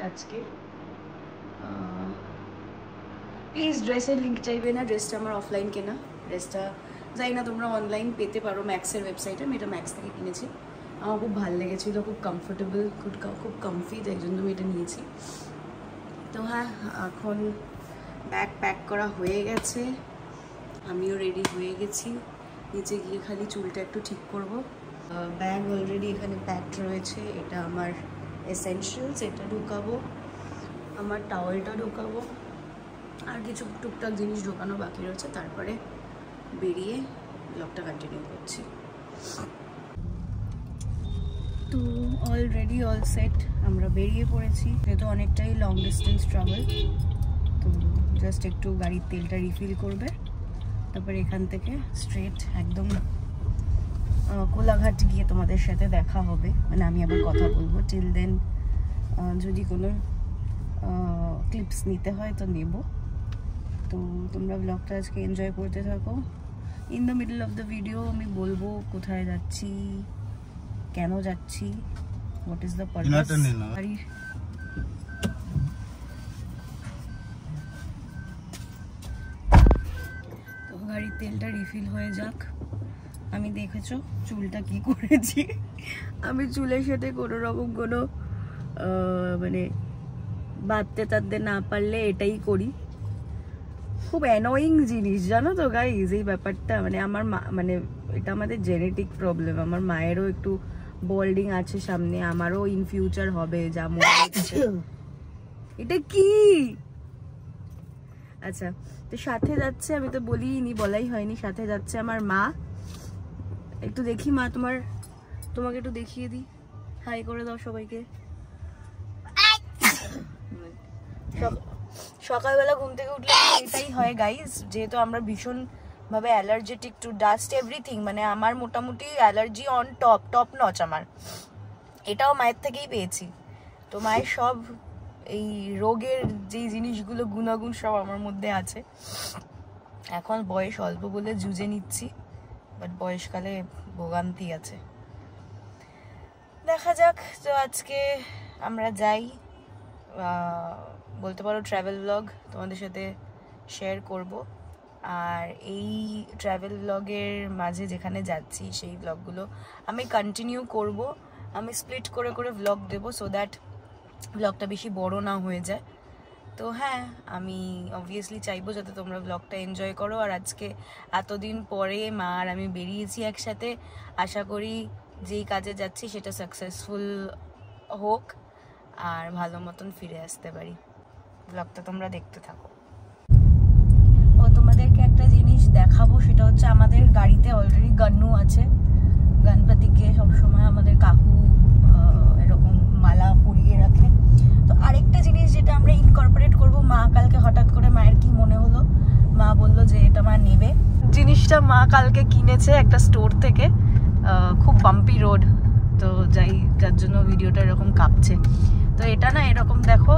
আজকে। প্লিজ ড্রেসের লিঙ্ক চাইবে না, ড্রেসটা আমার অফলাইন কেনা, ড্রেসটা যাই না তোমরা অনলাইন পেতে পারো ম্যাক্সের ওয়েবসাইটে। আমি এটা ম্যাক্স থেকে কিনেছি, আমার খুব ভালো লেগেছিলো, খুব কমফোর্টেবল, খুব কমফি, তাই জন্য আমি এটা নিয়েছি। তো হ্যাঁ, এখন ব্যাগ প্যাক করা হয়ে গেছে, আমিও রেডি হয়ে গেছি। নিচে গিয়ে খালি চুলটা একটু ঠিক করব। ব্যাগ অলরেডি এখানে প্যাকড রয়েছে। এটা আমার এসেনশিয়ালস, এটা ঢুকাবো, আমার টাওয়েলটা ঢুকাবো, আর কিছু টুকটাক জিনিস ঢোকানো বাকি রয়েছে। তারপরে বেরিয়ে ব্লগটা কন্টিনিউ করছি। তো অলরেডি অল সেট, আমরা বেরিয়ে পড়েছি। যেহেতু অনেকটাই লং ডিস্টেন্স ট্রাভেল, তো জাস্ট একটু গাড়ির তেলটা রিফিল করবে, তারপরে এখান থেকে স্ট্রেট একদম কোলাঘাট গিয়ে তোমাদের সাথে দেখা হবে, মানে আমি আবার কথা বলবো। টিল দেন যদি কোনো ক্লিপস নিতে হয় তো নেব। তো তোমরা ব্লগটা আজকে এনজয় করতে থাকো। In the middle of the video আমি বলবো কোথায় যাচ্ছি, কেন যাচ্ছি, হোয়াট ইজ দ্য পারপাস। তো গাড়ির তেলটা রিফিল হয়ে যাক। আমি দেখেছো চুলটা কি করেছি, আমি চুলের সাথে কোনো রকম কোনো মানে বাঁধতে টাধতে না পারলে এটাই করি। খুব অ্যানোয়িং জিনিস জানো তো গাইজ এই ব্যাপারটা। মানে আমার মা, মানে এটা আমাদের জেনেটিক প্রবলেম। আমার মায়েরও একটু বল্ডিং আছে সামনে, আমারও ইন ফিউচার হবে যা মনে হচ্ছে। এটা কি? আচ্ছা, তো সাথে যাচ্ছে, আমি তো বলিনি, বলাই হয়নি, সাথে যাচ্ছে আমার মা। একটু দেখি মা, তোমাকে একটু দেখিয়ে দিই, হাই করে দাও সবাইকে। সকালবেলা ঘুম থেকে উঠলে এটাই হয় গাইজ, যেহেতু আমরা ভীষণ ভাবে অ্যালার্জেটিক টু ডাস্ট এভরিথিং, মানে আমার মোটামুটি অ্যালার্জি অন টপ নচ আমার। এটাও মায়ের থেকেই পেয়েছি। তো মায়ের সব এই রোগের যেই জিনিসগুলো গুণাগুণ সব আমার মধ্যে আছে। এখন বয়স অল্প বলে জুঝে নিচ্ছি, বাট বয়সকালে ভোগান্তি আছে। দেখা যাক। তো আজকে আমরা যাই, বলতে পারো ট্রাভেল ব্লগ তোমাদের সাথে শেয়ার করব। আর এই ট্রাভেল ব্লগের মাঝে যেখানে যাচ্ছি সেই ব্লগগুলো আমি কন্টিনিউ করব। আমি স্প্লিট করে করে ব্লগ দেবো, সো দ্যাট ব্লগটা বেশি বড় না হয়ে যায়। তো হ্যাঁ, আমি অবভিয়াসলি চাইবো যাতে তোমরা ব্লগটা এনজয় করো। আর আজকে এতদিন পরে মা আর আমি বেরিয়েছি একসাথে, আশা করি যেই কাজে যাচ্ছি সেটা সাকসেসফুল হোক আর ভালো মতন ফিরে আসতে পারি। ব্লগটা তোমরা দেখতে থাকো। ও তোমাদেরকে একটা জিনিস দেখাবো, সেটা হচ্ছে আমাদের গাড়িতে অলরেডি গান্নু আছে। গণপতিকে সবসময় আমাদের কাকু এরকম মালা পরিয়ে রাখে। তো আরেকটা জিনিস যেটা আমরা ইনকর্পোরেট করব, মা কালকে হঠাৎ করে মায়ের কি মনে হলো, মা বললো যে এটা মা নেবে। জিনিসটা মা কালকে কিনেছে একটা স্টোর থেকে, খুব বাম্পি রোড, তো যার জন্য ভিডিওটা এরকম কাঁপছে। তো এটা না এরকম দেখো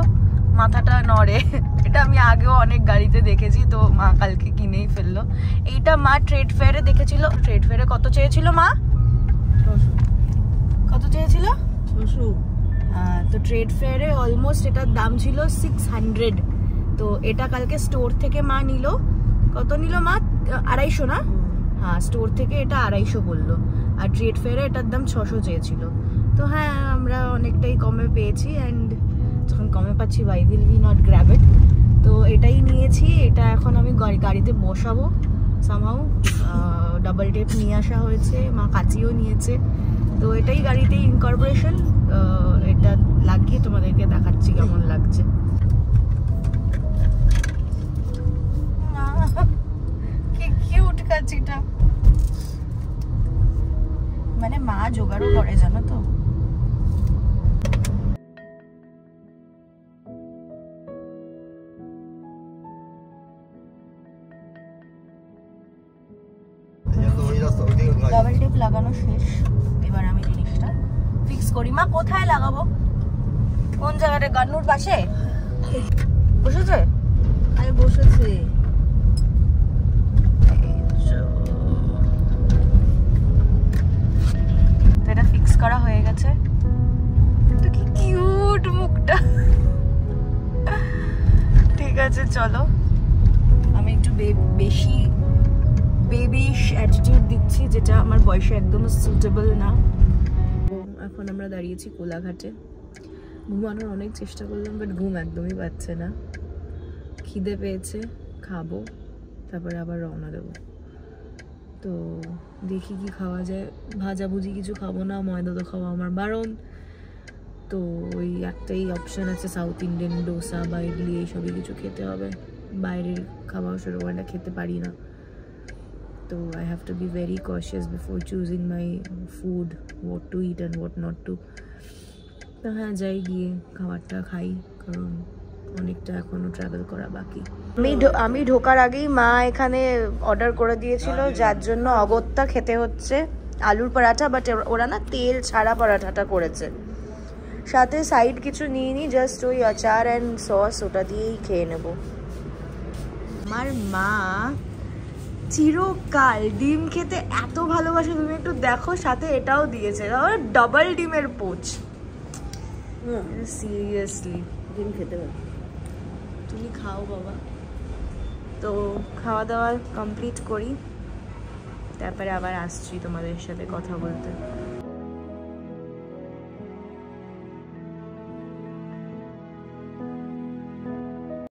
মাথাটা নড়ে, এটা আমি আগেও অনেক গাড়িতে দেখেছি, তো মা কালকে কিনেই ফেললো। এইটা মা ট্রেড ফেয়ারে দেখেছিল। ট্রেড ফেয়ারে কত চেয়েছিল মা? 600। কত চেয়েছিল? 600। হ্যাঁ, তো ট্রেড ফেয়ারে অলমোস্ট এটার দাম ছিল 600। তো এটা কালকে স্টোর থেকে মা নিল। কত নিল মা? 250 না? হ্যাঁ, স্টোর থেকে এটা 250 বললো, আর ট্রেড ফেয়ারে এটার দাম 600 চেয়েছিল। তো হ্যাঁ, আমরা অনেকটাই কমে পেয়েছি, অ্যান্ড যখন কমে পাচ্ছি why will we not grab it? তো এটাই নিয়েছি। এটা এখন আমি গাড়িতে বসাবো সামহাউ। ডাবল টেপ নিয়ে আসা হয়েছে, মা কাচিও নিয়েছে। তো এটাই গাড়িতে ইনকর্পোরেশন। এটা লাগিয়ে তোমাদেরকে দেখাচ্ছি কেমন লাগছে। কি কিউট কাচিটা, মানে মা জোগাড়ও করে জানো তো। ডাবল টেপ লাগানো শেষ, এবার আমি জিনিসটা ফিক্স করি। মা কোথায় লাগাবো? কোন জায়গাটা? গান্নুর পাশে বসেছে? আরে বসেছে। এটা ফিক্স করা হয়ে গেছে। কি কিউট মুখটা। বয়সে একদম সুটেবল না। এখন আমরা দাঁড়িয়েছি কোলাঘাটে। ঘুমানোর অনেক চেষ্টা করলাম, বাট ঘুম একদমই পাচ্ছে না। খিদে পেয়েছে, খাবো, তারপরে আবার রওনা দেবো। তো দেখি কি খাওয়া যায়। ভাজাভুজি কিছু খাবো না, ময়দা তো খাওয়া আমার বারণ। তো ওই একটাই অপশান আছে, সাউথ ইন্ডিয়ান ডোসা বা ইডলি, এইসবই কিছু খেতে হবে। বাইরের খাবার সেরকম একটা খেতে পারি না। তো I have to be very cautious before choosing my food, what to eat and what not to. তো হ্যাঁ, যাই গিয়ে খাবারটা খাই, কারণ অনেকটা এখনো ট্রাভেল করা বাকি। আমি ঢোকার আগেই মা এখানে অর্ডার করে দিয়েছিল, যার জন্য অগত্যা খেতে হচ্ছে আলুর পরাঠা। বাট ওরা না তেল ছাড়া পরাঠাটা করেছে, সাথে সাইড কিছু নিইনি, জাস্ট ওই আচার অ্যান্ড সস, ওটা দিয়েই খেয়ে নেব। আমার মা চিরকাল ডিম খেতে এত ভালোবাসে, তুমি একটু দেখো, সাথে এটাও দিয়েছে, ডাবল ডিমের পোচ। সিরিয়াসলি ডিম খেতে পারো, তুমি খাও বাবা। তো খাওয়া দাওয়া কমপ্লিট করি, তারপরে আবার আসছি তোমাদের সাথে কথা বলতে।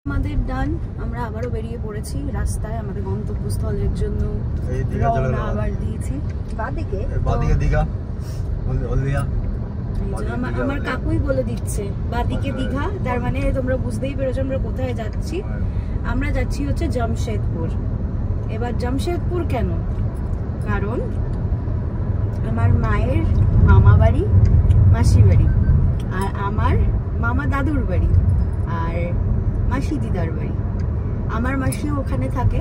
আমাদের ডান, আমরা আবারও বেরিয়ে পড়েছি রাস্তায় আমাদের গন্তব্যস্থলের জন্য রওনা আবার দিয়েছি। বাদিকে দীঘা, আমার কাকুই বলে দিচ্ছে বাদিকে দীঘা, তার মানে তোমরা বুঝতেই পেরেছো আমরা কোথায় যাচ্ছি। আমরা যাচ্ছি হচ্ছে জামশেদপুর। এবার জামশেদপুর কেন? কারণ আমার মায়ের মামা বাড়ি, মাসি বাড়ি, আর আমার মামা দাদুর বাড়ি, আর মাসি দিদার বাড়ি। আমার মাসিও ওখানে থাকে,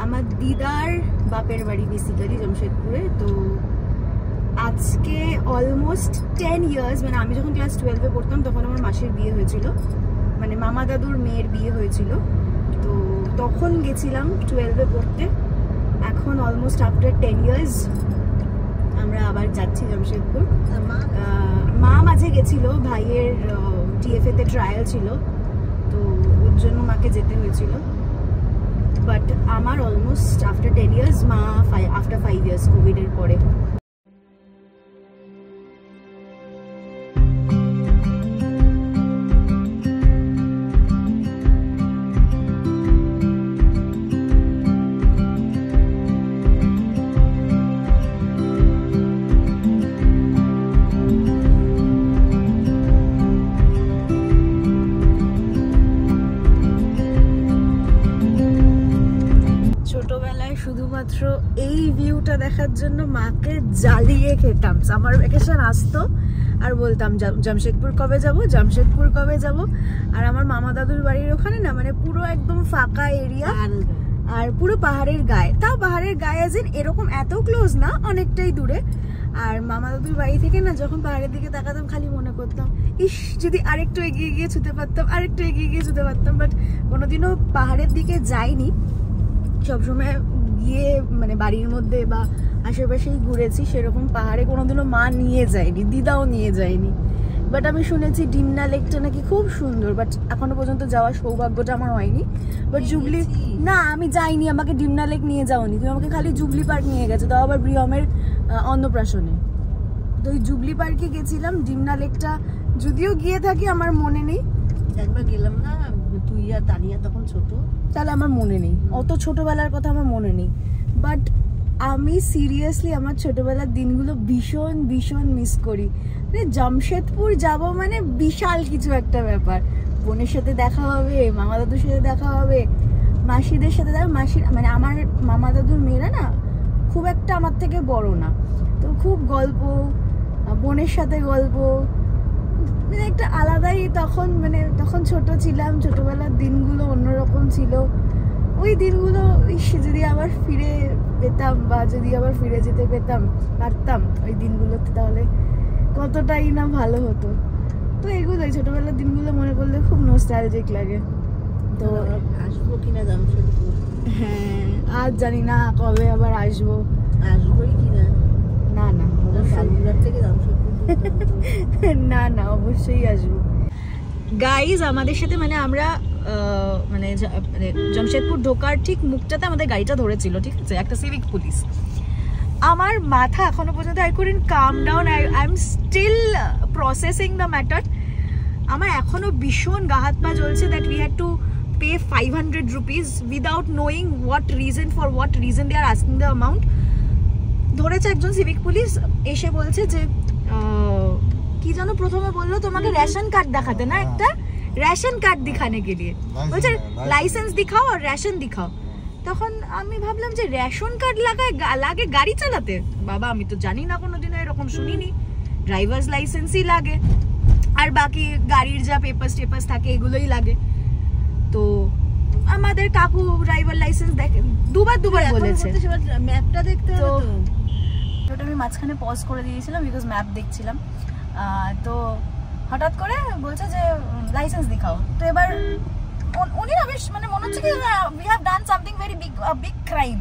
আমার দিদার বাপের বাড়ি বেসিক্যালি জামশেদপুরে। তো আজকে অলমোস্ট 10 ইয়ার্স, মানে আমি যখন ক্লাস 12-এ পড়তাম তখন আমার মাসির বিয়ে হয়েছিল, মানে মামা দাদুর মেয়ের বিয়ে হয়েছিল। তো তখন গেছিলাম 12-এ পড়তে। এখন অলমোস্ট আফটার 10 ইয়ার্স আমরা আবার যাচ্ছি জামশেদপুর। মা মাঝে গেছিল, ভাইয়ের টিএফএ-তে ট্রায়াল ছিল, তো ওর জন্য মাকে যেতে হয়েছিল। বাট আমার অলমোস্ট আফটার 10 ইয়ার্স, মা আফটার 5 ইয়ার্স কোভিডের পরে। শুধুমাত্র এই ভিউটা দেখার জন্য মাকে জ্বালিয়ে খেতাম। সামার ভ্যাকেশন আসতো আর বলতাম জামশেদপুর কবে যাব, জামশেদপুর কবে যাব। আর আমার মামা দাদুর বাড়ির ওখানে না, মানে পুরো একদম ফাঁকা এরিয়া, আর পুরো পাহাড়ের গায়ে। তাও পাহাড়ের গায়ে যেন এরকম এত ক্লোজ না, অনেকটাই দূরে। আর মামা দাদুর বাড়ি থেকে না যখন পাহাড়ের দিকে তাকাতাম, খালি মনে করতাম ইস যদি আরেকটু এগিয়ে গিয়ে ছুতে পারতাম, আরেকটু এগিয়ে গিয়ে ছুতে পারতাম। বাট কোনোদিনও পাহাড়ের দিকে যাইনি, সবসময় গিয়ে মানে বাড়ির মধ্যে বা আশেপাশেই ঘুরেছি। সেরকম পাহাড়ে কোনোদিনও মা নিয়ে যায়নি, দিদাও নিয়ে যায়নি। বাট আমি শুনেছি ডিমনা লেকটা নাকি খুব সুন্দর, বাট এখনো পর্যন্ত যাওয়ার সৌভাগ্যটা আমার হয়নি। বাট জুবলি না, আমি যাইনি, আমাকে ডিমনা লেক নিয়ে যাওনি, তুমি আমাকে খালি জুবলি পার্ক নিয়ে গেছো, তাও আবার ব্রিয়মের অন্নপ্রাশনে। তো ওই জুবলি পার্কে গেছিলাম, ডিমনা লেকটা যদিও গিয়ে থাকি আমার মনে নেই, একবার গেলাম না, তুই আর তানিয়া তখন ছোট, তাহলে আমার মনে নেই, অত ছোটবেলার কথা আমার মনে নেই। বাট আমি সিরিয়াসলি আমার ছোটবেলার দিনগুলো ভীষণ ভীষণ মিস করি। মানে জামশেদপুর যাব মানে বিশাল কিছু একটা ব্যাপার। বোনের সাথে দেখা হবে, মামা দাদুর সাথে দেখা হবে, মাসিদের সাথে দেখা। মাসির মানে আমার মামা দাদুর মেয়েরা না খুব একটা আমার থেকে বড় না, তো খুব গল্প, বোনের সাথে গল্প, মানে একটা আলাদাই তখন, মানে তখন ছোট ছিলাম, ছোটবেলার দিনগুলো অন্যরকম ছিল। ওই দিনগুলো যদি আবার ফিরে পেতাম, বা যদি আবার ফিরে যেতে পারতাম ওই দিনগুলোতে, তাহলে কতটাই না ভালো হতো। তো এগুলোই ছোটবেলার দিনগুলো মনে করলে খুব নস্টালজিক লাগে। তো আসবো কিনা জামশেদপুর, হ্যাঁ আজ জানি না কবে আবার আসবো, আসবোই কিনা। না না থেকে না না অবশ্যই আসবো। গাইজ আমাদের সাথে মানে আমরা মানে জামশেদপুর ঢোকার ঠিক মুখটাতে আমাদের গাড়িটা ধরেছিল, ঠিক আছে, একটা সিভিক পুলিশ। আমার মাথা এখনো পর্যন্ত I couldn't calm down. I'm still processing the matter. আমার এখনো ভীষণ গা হাত পা জ্বলছে that we had to pay 500 rupees without knowing what reason they are asking the amount. ধরেছে একজন সিভিক পুলিশ এসে বলছে যে কি জানো প্রথমে বললো তোমাকে রেশন কার্ড দেখাতে না একটা রেশন কার্ড দিখানে কে লিয়ে বলছে লাইসেন্স দিখাও আর রেশন দিখাও তখন আমি ভাবলাম যে রেশন কার্ড লাগে গাড়ি চালাতে বাবা আমি তো জানি না কোনোদিনও এরকম শুনিনি ড্রাইভার্স লাইসেন্সই লাগে আর বাকি গাড়ির যা পেপারস থাকে এগুলোই লাগে তো আমাদের কাকু ড্রাইভার লাইসেন্স দেখে দুবার বলেছে ম্যাপটা দেখতে হবে তো ওটা আমি মাঝখানে পজ করে দিয়েছিলাম বিকজ ম্যাপ দেখছিলাম তো হঠাৎ করে বলছে যে লাইসেন্স দেখাও তো এবার উনি না বেশ মানে মনে হচ্ছে কি we have done something very big crime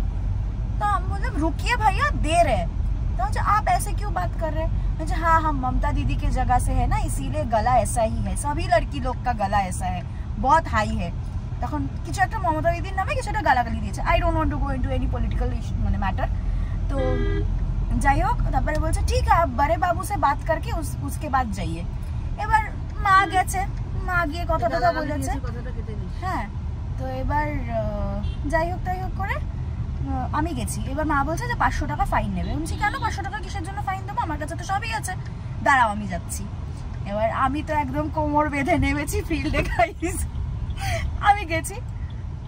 तो हम बोले रुकिए भैया देर है तो आप ऐसे क्यों बात कर रहे हैं मुझे हाँ हम ममता दीदी के जगह से है ना इसीलिए गला ऐसा ही है सभी लड़की लोग का गला ऐसा है बहुत हाई है তখন কিছু একটা মমতা দিদির নামে কিছু একটা গালাগালি দিয়েছে I don't want to go into any political মানে ম্যাটার তো যাই হোক তারপরে বলছে ঠিক আছে आप बड़े बाबू से बात करके उसके बाद जाइए এবার মা গেছে মা গিয়ে কথাটা বলেছে হ্যাঁ তো এবার যাই হোক তাই হোক করে আমি গেছি এবার মা বলছে যে 500 টাকা ফাইন নেবে আমি বলছি কেন 500 টাকা কিসের জন্য ফাইন দেবো আমার কাছে তো সবই আছে দাঁড়াও আমি যাচ্ছি এবার আমি তো একদম কোমর বেঁধে নেমেছি ফিল্ডে গাইস আমি গেছি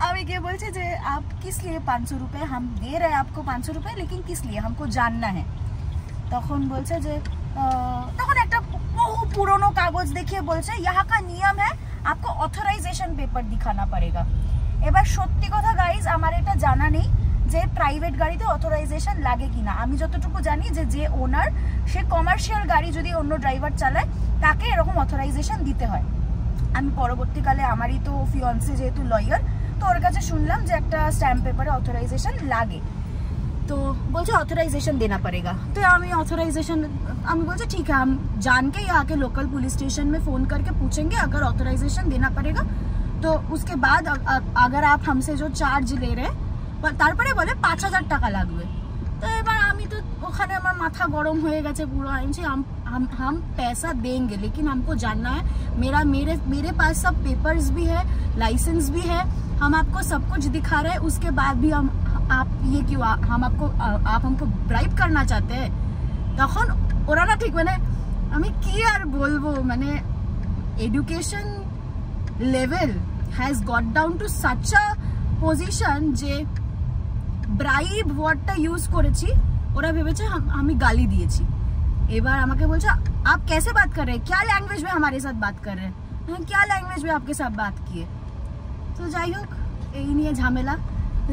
আমি গিয়ে বলছি যে आप किस लिए 500 रुपए हम दे रहे हैं आपको 500 रुपए लेकिन किस लिए हमको जानना है তখন বলছে যে তখন একটা বহু পুরনো কাগজ দেখিয়ে বলছে यहाँ का नियम है आपको ऑथराइजेशन पेपर दिखाना पड़ेगा এবার সত্যি কথা গাইস আমার এটা জানা নেই যে প্রাইভেট গাড়িতে অথরাইজেশন লাগে কিনা আমি যতটুকু জানি যে ওনার সে কমার্শিয়াল গাড়ি যদি অন্য ড্রাইভার চালায় তাকে এরকম অথরাইজেশন দিতে হয় আমি পরবর্তীকালে আমারই তো ফিয়ান্সে যেহেতু লয়ার তো ওর কাছে শুনলাম যে একটা স্ট্যাম্প পেপারে অথরাইজেশন লাগে तो बोलते ऑथराइजेशन देना पड़ेगा तो আমি ऑथराइजेशन আমি বলছি ठीक है हम जान के यहाँ के लोकल पुलिस स्टेशन में फ़ोन करके पूछेंगे अगर ऑथराइजेशन देना पड़ेगा तो उसके बाद अगर आप हमसे जो चार्ज ले रहे हैं তারপরে বলে 5000 টাকা লাগবে তো এবার আমি তো ওখানে আমার মাথা গরম হয়ে গেছে পুরো हम पैसा देंगे लेकिन हमको जानना है मेरे पास सब पेपर्स भी है लाइसेंस भी है हम आपको सब कुछ दिखा रहे हैं उसके बाद भी आप ये क्यों आप हमको ब्राइब करना चाहते हैं তখন ওরা না ঠিক মানে আমি কি আর বলবো মানে education level has got down to such a position যে ব্রাইব ওয়ার্ডটা ইউজ করেছি ওরা ভেবেছে আমি গালি দিয়েছি এবার আমাকে বলছে आप कैसे बात कर रहे हैं क्या लैंग्वेज में हमारे साथ बात कर रहे हैं क्या लैंग्वेज में आपके साथ बात किए তো যাই হোক এই নিয়ে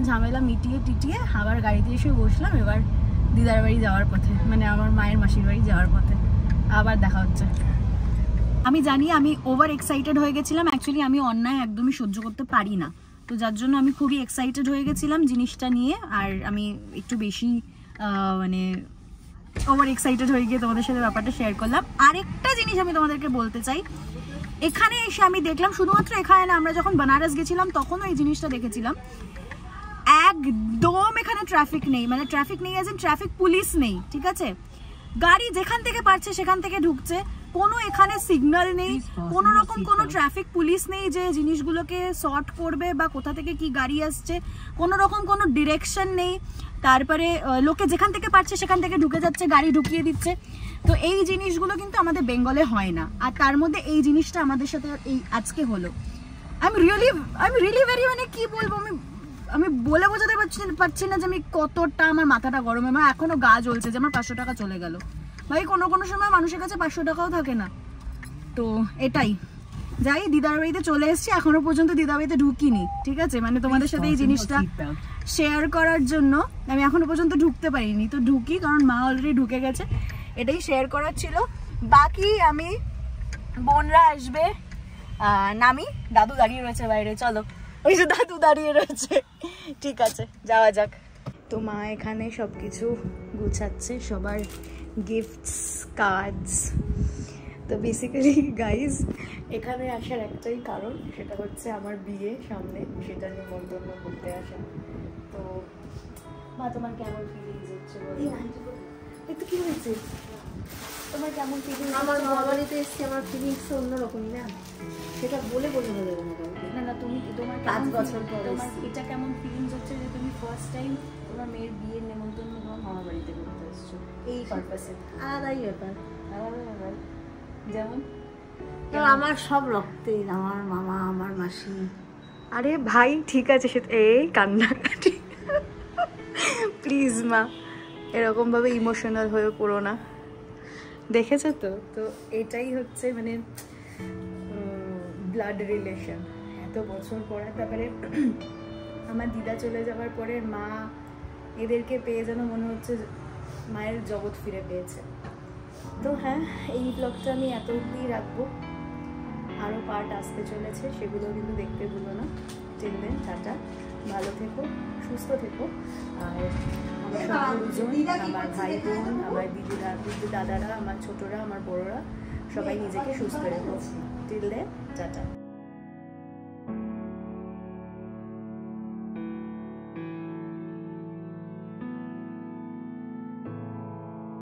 ঝামেলা মিটিয়ে আবার গাড়িতে এসে বসলাম এবার দিদার বাড়ি যাওয়ার পথে মানে আমার মায়ের মাসির বাড়ি যাওয়ার পথে আবার দেখা হচ্ছে আমি জানি আমি ওভার এক্সাইটেড হয়ে গেছিলাম অ্যাকচুয়ালি আমি অন্যায় একদমই সহ্য করতে পারি না তো যার জন্য আমি খুবই এক্সাইটেড হয়ে গেছিলাম জিনিসটা নিয়ে আর আমি একটু বেশি মানে ওভার এক্সাইটেড হয়ে গিয়ে তোমাদের সাথে ব্যাপারটা শেয়ার করলাম আরেকটা জিনিস আমি তোমাদেরকে বলতে চাই এখানে এসে আমি দেখলাম শুধুমাত্র এখানে না আমরা যখন বেনারস গেছিলাম তখনও এই জিনিসটা দেখেছিলাম একদম এখানে ট্রাফিক নেই মানে ট্রাফিক নেই এজেন ট্রাফিক পুলিশ নেই ঠিক আছে গাড়ি যেখান থেকে পারছে সেখান থেকে ঢুকছে কোনো এখানে সিগন্যাল নেই কোনো রকম কোনো ট্রাফিক পুলিশ নেই যে জিনিসগুলোকে সর্ট করবে বা কোথা থেকে কি গাড়ি আসছে কোনো রকম কোনো ডিরেকশন নেই তারপরে লোকে যেখান থেকে পারছে সেখান থেকে ঢুকে যাচ্ছে গাড়ি ঢুকিয়ে দিচ্ছে তো এই জিনিসগুলো কিন্তু আমাদের বেঙ্গলে হয় না আর তার মধ্যে এই জিনিসটা আমাদের সাথে এই আজকে হলো আই এম রিয়েলি ভেরি মানে কি বলবো আমি বলে বোঝাতে পারছি না যে আমি কতটা আমার মাথাটা গরম আমার এখনো গা জ্বলছে যে আমার 500 টাকা চলে গেল ভাই কোনো সময় মানুষের কাছে 500 টাকাও থাকে না তো এটাই যাই দিদার বাড়িতে চলে এসেছি এখনো পর্যন্ত দিদার বাড়িতে ঢুকিনি ঠিক আছে মানে তোমাদের সাথে এই জিনিসটা শেয়ার করার জন্য আমি এখনো পর্যন্ত ঢুকতে পারিনি তো ঢুকি কারণ মা অলরেডি ঢুকে গেছে এটাই শেয়ার করার ছিল বাকি আমি বোনরা আসবে নামি দাদু দাঁড়িয়ে রয়েছে বাইরে চলো ওই যে দাদু দাঁড়িয়ে রয়েছে ঠিক আছে যাওয়া যাক তো মা এখানে সব কিছু গুছাচ্ছে সবার গিফটস কার্ডস তো বেসিক্যালি গাইজ এখানে আসার একটাই কারণ সেটা হচ্ছে আমার বিয়ে সামনে সেটা নিমন্ত্রণ করতে আসা তো মা তোমার কেমন ফিলিংস হচ্ছে বলো? একটু কি হয়েছে তোমার, কেমন ফিলিংস? আমার মামা বাড়িতে এসেছি, আমার ফিলিংস তো অন্যরকমই না, সেটা বলে বোঝানো যাবে না কাউকে। না না, তুমি তোমার 5 বছর পর তোমার এটা কেমন ফিলিংস হচ্ছে যে তুমি ফার্স্ট টাইম তোমার মেয়ের বিয়ের নেমন্তন্ন তোমার মামা বাড়িতে করতে এসছো এই পারপাসে? আলাদাই ব্যাপার। আলাদা ব্যাপার। যেমন আমার সব রক্তের, আমার মামা, আমার মাসি। আরে ভাই ঠিক আছে, সে এই কান্নাকাটি প্লিজ মা এরকমভাবে ইমোশনাল হয়ে পড়ো না। দেখেছো তো, তো এটাই হচ্ছে মানে ব্লাড রিলেশন এত বছর পরে। তারপরে আমার দিদা চলে যাওয়ার পরে মা এদেরকে পেয়ে যেন মনে হচ্ছে মায়ের জগৎ ফিরে পেয়েছে। তো হ্যাঁ, এই ব্লগটা আমি এত অবধি রাখবো, আরও পার্ট আসতে চলেছে, সেগুলো কিন্তু দেখতে ভুলো না। টিল দেন টাটা, ভালো থেকো, সুস্থ থেকো। আর আমার সব গুরুজন, আমার ভাই বোন, আমার দিদি দাদারা, আমার ছোটরা, আমার বড়রা, সবাই নিজেকে সুস্থ রেখো। Till then tata.